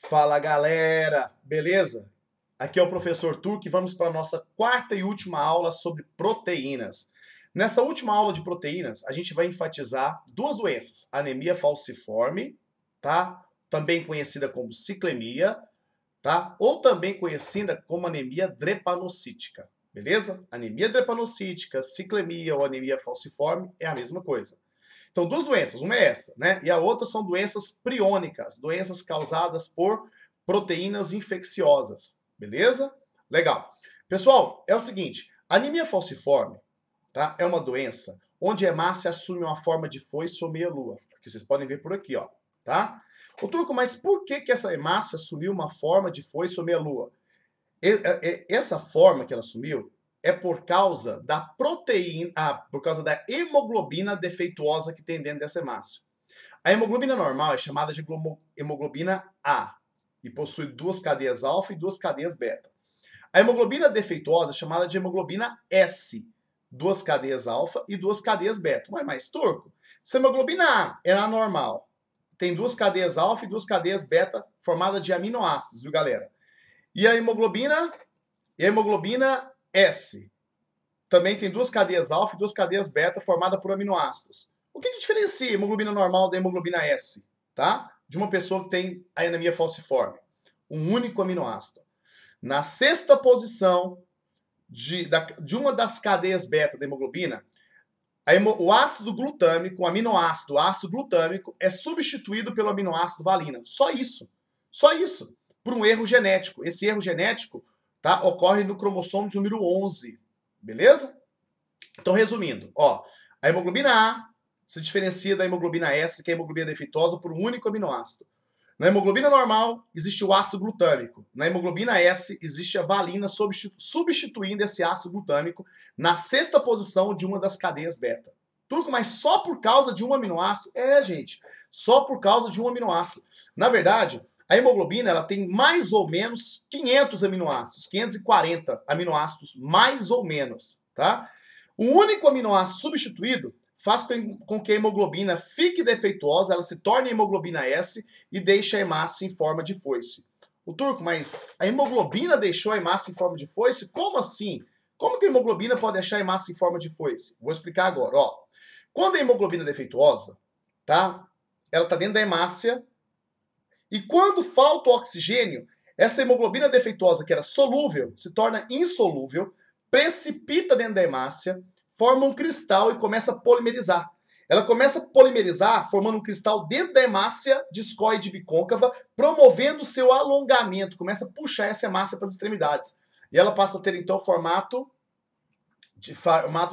Fala galera, beleza? Aqui é o professor Turco e vamos para a nossa quarta e última aula sobre proteínas. Nessa última aula de proteínas, a gente vai enfatizar duas doenças: anemia falciforme, tá? Também conhecida como ciclemia, tá? Ou também conhecida como anemia drepanocítica, beleza? Anemia drepanocítica, ciclemia ou anemia falciforme é a mesma coisa. Então, duas doenças, uma é essa, né? E a outra são doenças priônicas, doenças causadas por proteínas infecciosas, beleza? Legal. Pessoal, é o seguinte, a anemia falciforme, tá? É uma doença onde a hemácia assume uma forma de foice ou meia-lua, que vocês podem ver por aqui, ó, tá? Ô Turco, mas por que essa hemácia assumiu uma forma de foice ou meia-lua? Essa forma que ela assumiu é por causa da proteína, por causa da hemoglobina defeituosa que tem dentro dessa hemácia. A hemoglobina normal é chamada de hemoglobina A e possui duas cadeias alfa e duas cadeias beta. A hemoglobina defeituosa é chamada de hemoglobina S, duas cadeias alfa e duas cadeias beta. Mas mais Turco, se a hemoglobina A é a normal, tem duas cadeias alfa e duas cadeias beta formada de aminoácidos, viu galera? E a hemoglobina S também tem duas cadeias alfa e duas cadeias beta formadas por aminoácidos. O que diferencia a hemoglobina normal da hemoglobina S, tá? De uma pessoa que tem a anemia falciforme? Um único aminoácido. Na sexta posição de uma das cadeias beta da hemoglobina, o ácido glutâmico, o aminoácido ácido glutâmico, é substituído pelo aminoácido valina. Só isso. Só isso. Por um erro genético. Esse erro genético, tá, ocorre no cromossomo número 11. Beleza? Então, resumindo, ó, a hemoglobina A se diferencia da hemoglobina S, que é a hemoglobina defeituosa, por um único aminoácido. Na hemoglobina normal, existe o ácido glutâmico. Na hemoglobina S, existe a valina substituindo esse ácido glutâmico na sexta posição de uma das cadeias beta. Turco, mas só por causa de um aminoácido? É, gente, só por causa de um aminoácido. Na verdade, a hemoglobina ela tem mais ou menos 500 aminoácidos, 540 aminoácidos, mais ou menos, tá? O único aminoácido substituído faz com que a hemoglobina fique defeituosa, ela se torne hemoglobina S e deixa a hemácia em forma de foice. O Turco, mas a hemoglobina deixou a hemácia em forma de foice? Como assim? Como que a hemoglobina pode deixar a hemácia em forma de foice? Vou explicar agora, ó. Quando a hemoglobina é defeituosa, tá? Ela está dentro da hemácia. E quando falta o oxigênio, essa hemoglobina defeituosa, que era solúvel, se torna insolúvel, precipita dentro da hemácia, forma um cristal e começa a polimerizar. Ela começa a polimerizar, formando um cristal dentro da hemácia discoide bicôncava, promovendo o seu alongamento, começa a puxar essa hemácia para as extremidades. E ela passa a ter, então, formato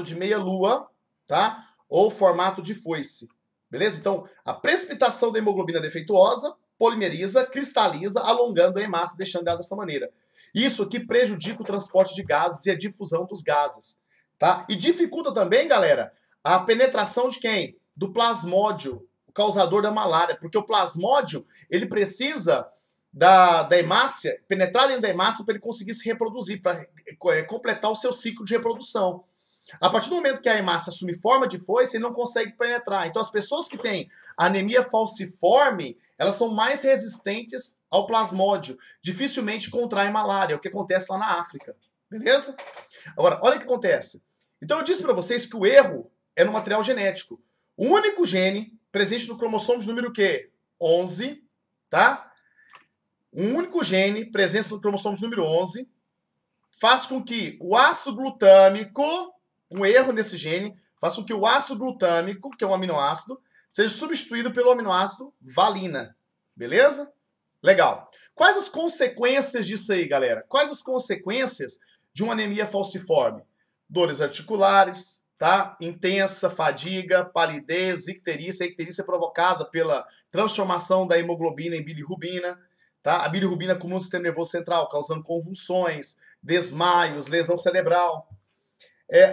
de meia-lua, tá? Ou formato de foice. Beleza? Então, a precipitação da hemoglobina defeituosa polimeriza, cristaliza, alongando a hemácia, deixando ela dessa maneira. Isso aqui prejudica o transporte de gases e a difusão dos gases. Tá? E dificulta também, galera, a penetração de quem? Do plasmódio, o causador da malária. Porque o plasmódio, ele precisa da hemácia, penetrar dentro da hemácia para ele conseguir se reproduzir, para completar o seu ciclo de reprodução. A partir do momento que a hemácia assume forma de foice, ele não consegue penetrar. Então, as pessoas que têm anemia falciforme, elas são mais resistentes ao plasmódio. Dificilmente contraem malária, é o que acontece lá na África. Beleza? Agora, olha o que acontece. Então, eu disse para vocês que o erro é no material genético. O único gene presente no cromossomo de número quê? 11, tá? Um único gene presente no cromossomo de número 11 faz com que o ácido glutâmico, um erro nesse gene, faz com que o ácido glutâmico, que é um aminoácido, seja substituído pelo aminoácido valina. Beleza? Legal. Quais as consequências disso aí, galera? Quais as consequências de uma anemia falciforme? Dores articulares, tá? Intensa fadiga, palidez, icterícia. A icterícia é provocada pela transformação da hemoglobina em bilirrubina, tá? A bilirrubina acumula no sistema nervoso central, causando convulsões, desmaios, lesão cerebral.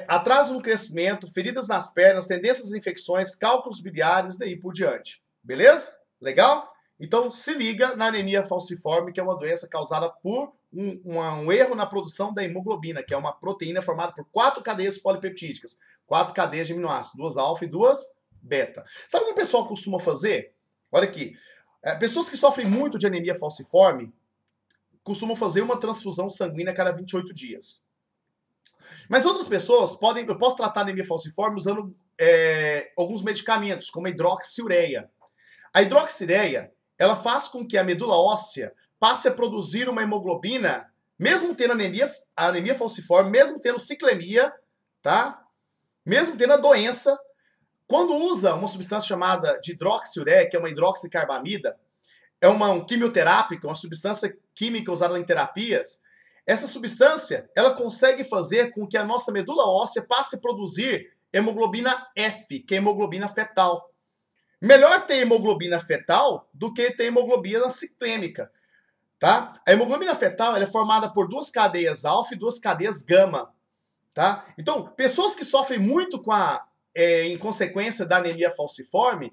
Atraso no crescimento, feridas nas pernas, tendências às infecções, cálculos biliares, daí por diante. Beleza? Legal? Então, se liga na anemia falciforme, que é uma doença causada por um erro na produção da hemoglobina, que é uma proteína formada por 4 cadeias polipeptídicas, 4 cadeias de aminoácidos, 2 alfa e 2 beta. Sabe o que o pessoal costuma fazer? Olha aqui. Pessoas que sofrem muito de anemia falciforme costumam fazer uma transfusão sanguínea a cada 28 dias. Mas outras pessoas eu posso tratar anemia falciforme usando alguns medicamentos, como a hidroxiureia. A hidroxiureia, ela faz com que a medula óssea passe a produzir uma hemoglobina, mesmo tendo anemia falciforme, mesmo tendo ciclemia, tá? Mesmo tendo a doença. Quando usa uma substância chamada de hidroxiureia, que é uma hidroxicarbamida, é um quimioterápico, uma substância química usada em terapias, essa substância, ela consegue fazer com que a nossa medula óssea passe a produzir hemoglobina F, que é hemoglobina fetal. Melhor ter hemoglobina fetal do que ter hemoglobina ciclêmica, tá? A hemoglobina fetal ela é formada por duas cadeias alfa e duas cadeias gama, tá? Então, pessoas que sofrem muito em consequência da anemia falciforme,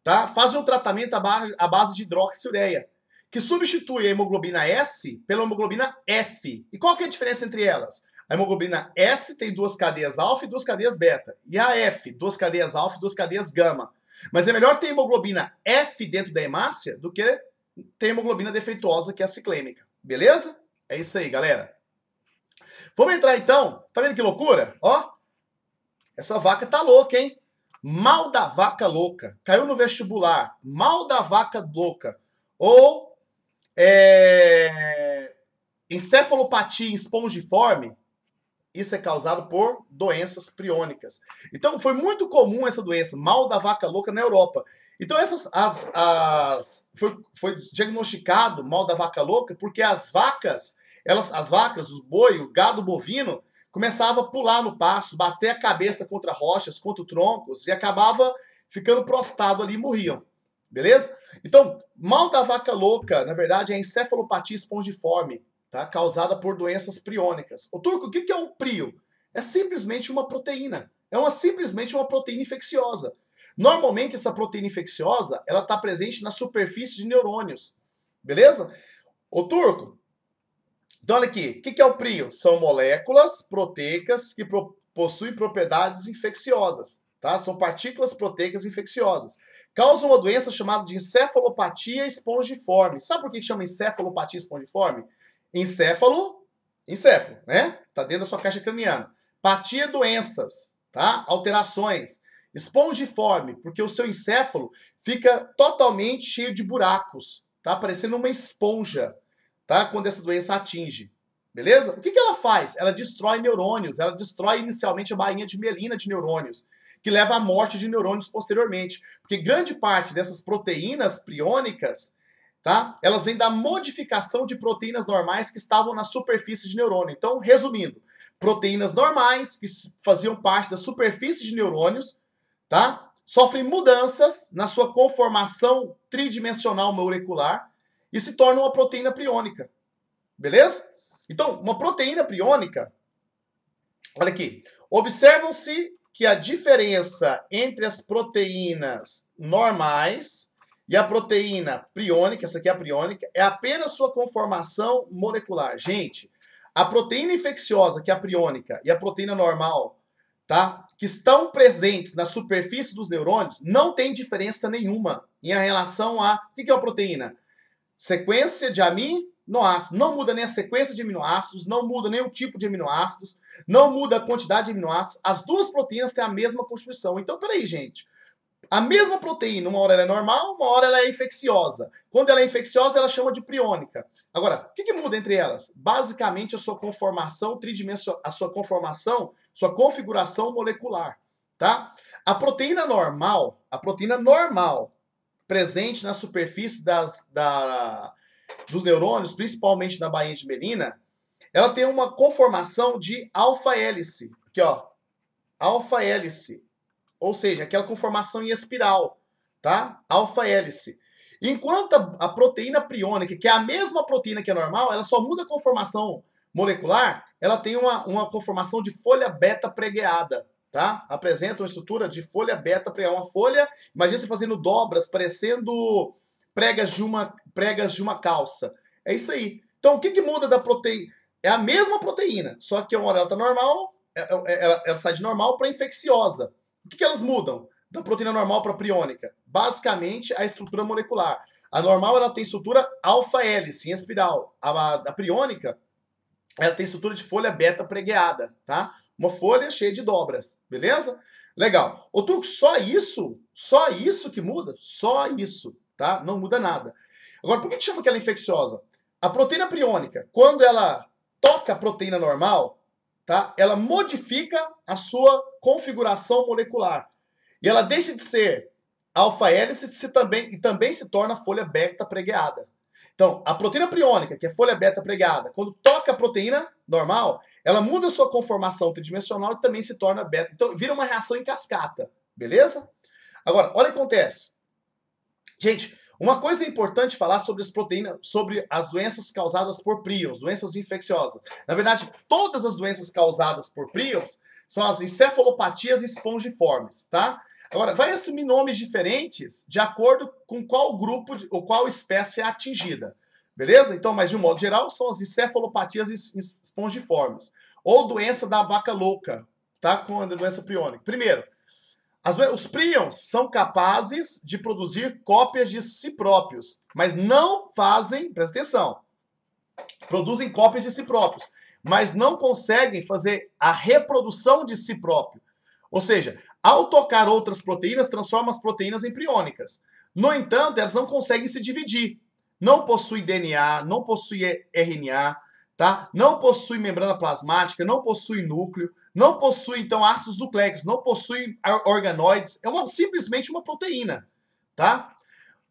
tá? Fazem um tratamento à base de hidroxiureia, que substitui a hemoglobina S pela hemoglobina F. E qual que é a diferença entre elas? A hemoglobina S tem duas cadeias alfa e duas cadeias beta. E a F, duas cadeias alfa e duas cadeias gama. Mas é melhor ter hemoglobina F dentro da hemácia do que ter hemoglobina defeituosa, que é a ciclêmica. Beleza? É isso aí, galera. Vamos entrar então. Tá vendo que loucura? Ó, essa vaca tá louca, hein? Mal da vaca louca. Caiu no vestibular. Mal da vaca louca. Ou encefalopatia espongiforme. Isso é causado por doenças priônicas. Então, foi muito comum essa doença, mal da vaca louca, na Europa. Então, foi diagnosticado mal da vaca louca porque as vacas, os boi, o gado bovino, começava a pular no pasto, bater a cabeça contra rochas, contra troncos, e acabava ficando prostrado ali e morriam. Beleza? Então, mal da vaca louca, na verdade, é a encefalopatia espongiforme, tá? Causada por doenças priônicas. Ô, Turco, o que é um prio? É simplesmente uma proteína. Simplesmente uma proteína infecciosa. Normalmente, essa proteína infecciosa, ela está presente na superfície de neurônios. Beleza? Ô, Turco, então olha aqui. O que é o prio? São moléculas proteicas que possuem propriedades infecciosas. Tá? São partículas proteicas infecciosas. Causam uma doença chamada de encefalopatia espongiforme. Sabe por que chama encefalopatia espongiforme? Encéfalo, né? Tá dentro da sua caixa craniana. Patia, doenças, tá? Alterações. Espongiforme, porque o seu encéfalo fica totalmente cheio de buracos, tá? Parecendo uma esponja, tá? Quando essa doença atinge. Beleza? O que ela faz? Ela destrói neurônios, ela destrói inicialmente a bainha de mielina de neurônios, que leva à morte de neurônios posteriormente. Porque grande parte dessas proteínas priônicas, tá? Elas vêm da modificação de proteínas normais que estavam na superfície de neurônio. Então, resumindo, proteínas normais que faziam parte da superfície de neurônios, tá? Sofrem mudanças na sua conformação tridimensional molecular e se tornam uma proteína priônica. Beleza? Então, uma proteína priônica, olha aqui, observam-se que a diferença entre as proteínas normais e a proteína priônica, essa aqui é a priônica, é apenas sua conformação molecular. Gente, a proteína infecciosa, que é a priônica, e a proteína normal, tá? Que estão presentes na superfície dos neurônios, não tem diferença nenhuma em relação a... O que é a proteína? Sequência de aminoácidos. Não muda nem a sequência de aminoácidos, não muda nem o tipo de aminoácidos, não muda a quantidade de aminoácidos. As duas proteínas têm a mesma constituição. Então, peraí, gente. A mesma proteína, uma hora ela é normal, uma hora ela é infecciosa. Quando ela é infecciosa, ela chama de priônica. Agora, o que muda entre elas? Basicamente, a sua conformação tridimensional, sua configuração molecular, tá? A proteína normal presente na superfície dos neurônios, principalmente na bainha de mielina, ela tem uma conformação de alfa-hélice. Aqui, ó. Alfa-hélice. Ou seja, aquela conformação em espiral, tá? Alfa-hélice. Enquanto a proteína priônica, que é a mesma proteína que é normal, ela só muda a conformação molecular, ela tem uma conformação de folha beta pregueada, tá? Apresenta uma estrutura de folha beta pregueada. Uma folha, imagina você fazendo dobras, parecendo pregas de uma calça. É isso aí. Então, o que muda da proteína? É a mesma proteína, só que uma hora ela tá normal, ela sai de normal para infecciosa. O que elas mudam da proteína normal para priônica? Basicamente, a estrutura molecular. A normal ela tem estrutura alfa-hélice, em espiral. A priônica ela tem estrutura de folha beta pregueada, tá? Uma folha cheia de dobras, beleza? Legal. Ô Turco, só isso que muda? Só isso, tá? Não muda nada. Agora, por que chama que ela é infecciosa? A proteína priônica, quando ela toca a proteína normal, tá? Ela modifica a sua configuração molecular. E ela deixa de ser alfa-hélice e também se torna folha beta pregueada. Então, a proteína priônica, que é folha beta pregada, quando toca a proteína normal, ela muda a sua conformação tridimensional e também se torna beta. Então, vira uma reação em cascata, beleza? Agora, olha o que acontece. Gente, uma coisa importante falar sobre as proteínas, sobre as doenças causadas por prions, doenças infecciosas. Na verdade, todas as doenças causadas por prions são as encefalopatias espongiformes, tá? Agora, vai assumir nomes diferentes de acordo com qual grupo ou qual espécie é atingida. Beleza? Então, mas de um modo geral, são as encefalopatias espongiformes. Ou doença da vaca louca, tá? Com a doença priônica. Primeiro, os prions são capazes de produzir cópias de si próprios, mas não fazem, presta atenção, produzem cópias de si próprios, mas não conseguem fazer a reprodução de si próprio. Ou seja, ao tocar outras proteínas, transforma as proteínas em priônicas. No entanto, elas não conseguem se dividir. Não possui DNA, não possui RNA, tá? Não possui membrana plasmática, não possui núcleo, não possui, então, ácidos nucleicos, não possui organoides. É simplesmente uma proteína, tá?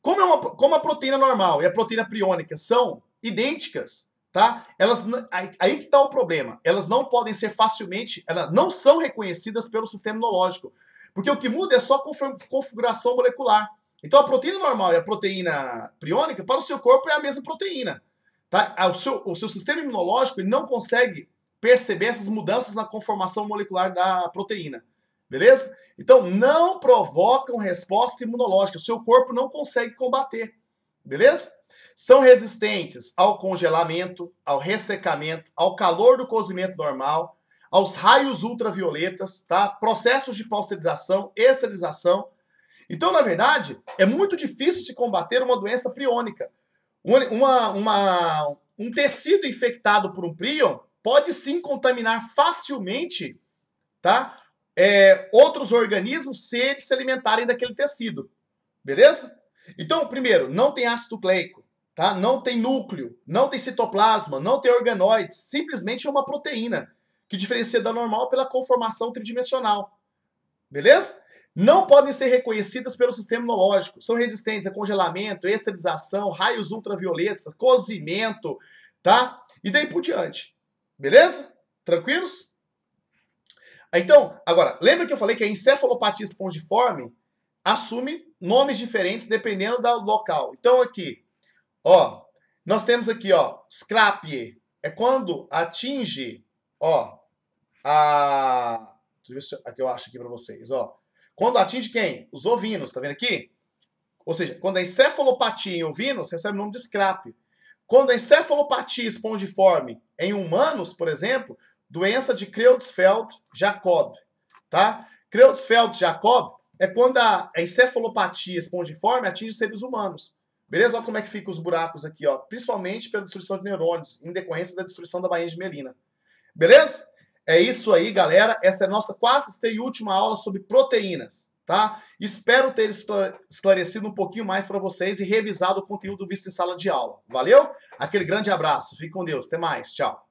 Como a proteína normal e a proteína priônica são idênticas, tá? Aí que está o problema. Elas não podem ser facilmente, elas não são reconhecidas pelo sistema imunológico. Porque o que muda é só a configuração molecular. Então a proteína normal e a proteína priônica, para o seu corpo, é a mesma proteína. Tá? O seu sistema imunológico ele não consegue perceber essas mudanças na conformação molecular da proteína. Beleza? Então não provocam resposta imunológica. O seu corpo não consegue combater. Beleza? São resistentes ao congelamento, ao ressecamento, ao calor do cozimento normal, aos raios ultravioletas, tá? Processos de pasteurização, esterilização. Então, na verdade, é muito difícil se combater uma doença priônica. Um tecido infectado por um prion pode sim contaminar facilmente, tá? Outros organismos se eles se alimentarem daquele tecido. Beleza? Então, primeiro, não tem ácido nucleico, tá? Não tem núcleo, não tem citoplasma, não tem organoides, simplesmente é uma proteína que diferencia da normal pela conformação tridimensional. Beleza? Não podem ser reconhecidas pelo sistema imunológico. São resistentes a congelamento, esterilização, raios ultravioletas, cozimento, tá? E daí por diante. Beleza? Tranquilos? Então, agora, lembra que eu falei que a encefalopatia espongiforme assume nomes diferentes dependendo do local. Então aqui, ó, nós temos aqui, ó, Scrapie. É quando atinge, ó, deixa eu ver se aqui eu acho aqui para vocês, ó. Quando atinge quem? Os ovinos, tá vendo aqui? Ou seja, quando a encefalopatia em ovinos recebe o nome de Scrapie. Quando a encefalopatia espongiforme em humanos, por exemplo, doença de Creutzfeldt-Jakob, tá? Creutzfeldt-Jakob é quando a encefalopatia espongiforme atinge seres humanos. Beleza? Olha como é que ficam os buracos aqui, ó. Principalmente pela destruição de neurônios, em decorrência da destruição da bainha de mielina. Beleza? É isso aí, galera. Essa é a nossa quarta e última aula sobre proteínas, tá? Espero ter esclarecido um pouquinho mais para vocês e revisado o conteúdo visto em sala de aula. Valeu? Aquele grande abraço. Fique com Deus. Até mais. Tchau.